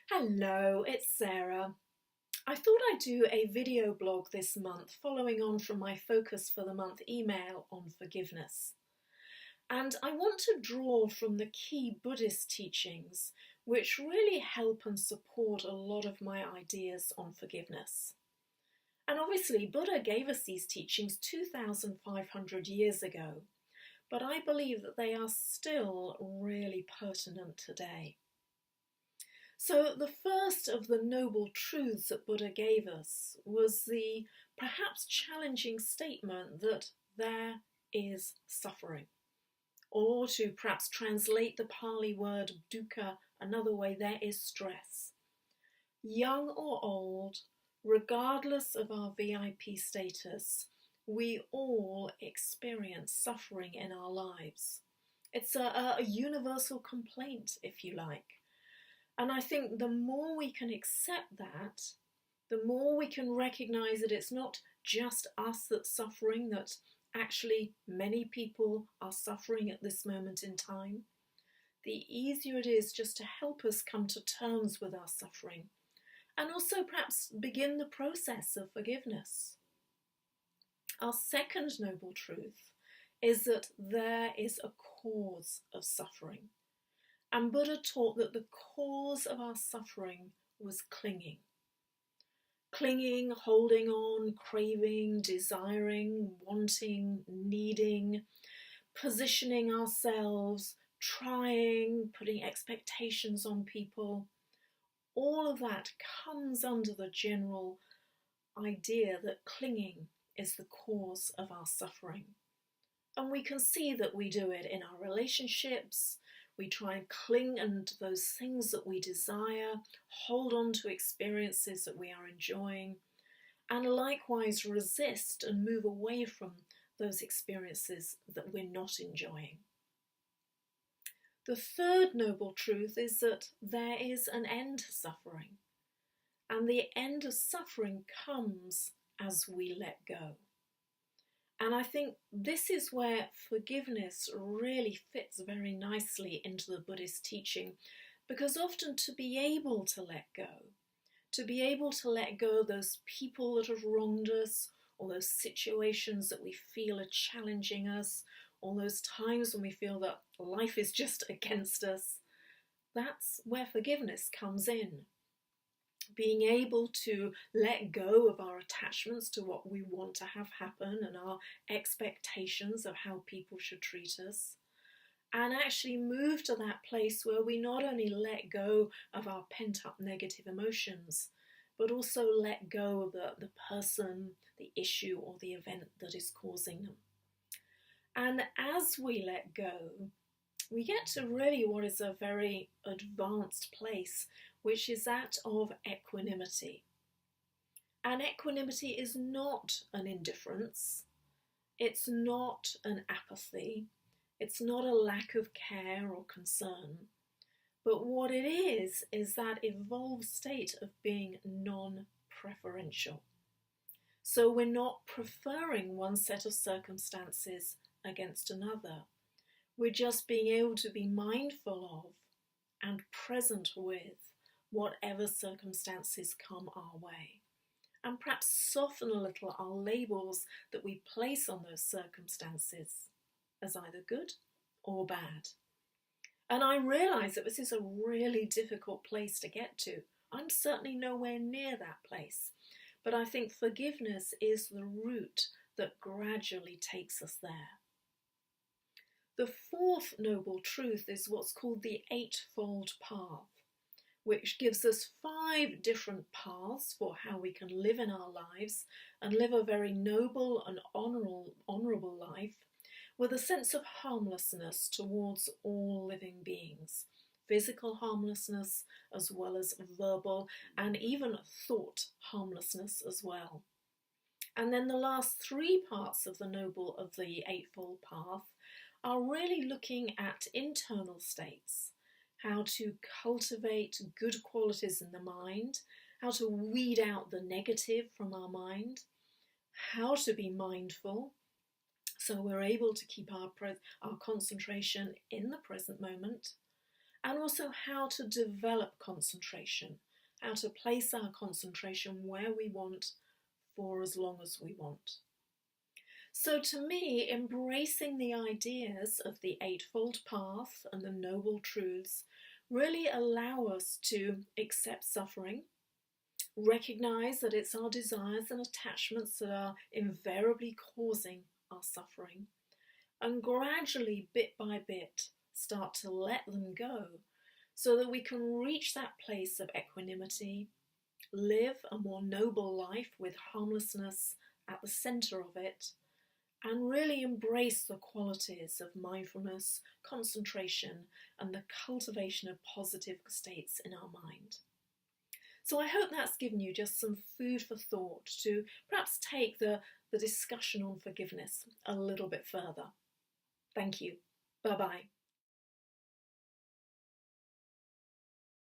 Hello, it's Sarah. I thought I'd do a video blog this month following on from my Focus for the Month email on forgiveness. And I want to draw from the key Buddhist teachings which really help and support a lot of my ideas on forgiveness. And obviously, Buddha gave us these teachings 2,500 years ago, but I believe that they are still really pertinent today. So the first of the noble truths that Buddha gave us was the perhaps challenging statement that there is suffering. Or to perhaps translate the Pali word dukkha another way, there is stress. Young or old, regardless of our VIP status, we all experience suffering in our lives. It's a universal complaint, if you like. And I think the more we can accept that, the more we can recognize that it's not just us that's suffering, that actually many people are suffering at this moment in time, the easier it is just to help us come to terms with our suffering and also perhaps begin the process of forgiveness. Our second noble truth is that there is a cause of suffering. And Buddha taught that the cause of our suffering was clinging. Clinging, holding on, craving, desiring, wanting, needing, positioning ourselves, trying, putting expectations on people. All of that comes under the general idea that clinging is the cause of our suffering. And we can see that we do it in our relationships. We try and cling to those things that we desire, hold on to experiences that we are enjoying, and likewise resist and move away from those experiences that we're not enjoying. The third noble truth is that there is an end to suffering, and the end of suffering comes as we let go. And I think this is where forgiveness really fits very nicely into the Buddhist teaching, because often to be able to let go of those people that have wronged us, or those situations that we feel are challenging us, or those times when we feel that life is just against us, that's where forgiveness comes in. Being able to let go of our attachments to what we want to have happen and our expectations of how people should treat us, and actually move to that place where we not only let go of our pent-up negative emotions, but also let go of the person, the issue, or the event that is causing them. And as we let go, we get to really what is a very advanced place, which is that of equanimity. And equanimity is not an indifference, it's not an apathy, it's not a lack of care or concern, but what it is that evolved state of being non-preferential. So we're not preferring one set of circumstances against another. We're just being able to be mindful of and present with whatever circumstances come our way, and perhaps soften a little our labels that we place on those circumstances as either good or bad. And I realise that this is a really difficult place to get to. I'm certainly nowhere near that place, but I think forgiveness is the route that gradually takes us there. The fourth noble truth is what's called the Eightfold Path, which gives us 5 different paths for how we can live in our lives and live a very noble and honourable life with a sense of harmlessness towards all living beings, physical harmlessness as well as verbal and even thought harmlessness as well. And then the last 3 parts of the Eightfold Path are really looking at internal states, how to cultivate good qualities in the mind, how to weed out the negative from our mind, how to be mindful so we're able to keep our concentration in the present moment, and also how to develop concentration, how to place our concentration where we want for as long as we want. So to me, embracing the ideas of the Eightfold Path and the Noble Truths really allow us to accept suffering, recognize that it's our desires and attachments that are invariably causing our suffering, and gradually, bit by bit, start to let them go so that we can reach that place of equanimity, live a more noble life with harmlessness at the center of it, and really embrace the qualities of mindfulness, concentration, and the cultivation of positive states in our mind. So I hope that's given you just some food for thought to perhaps take the discussion on forgiveness a little bit further. Thank you. Bye-bye.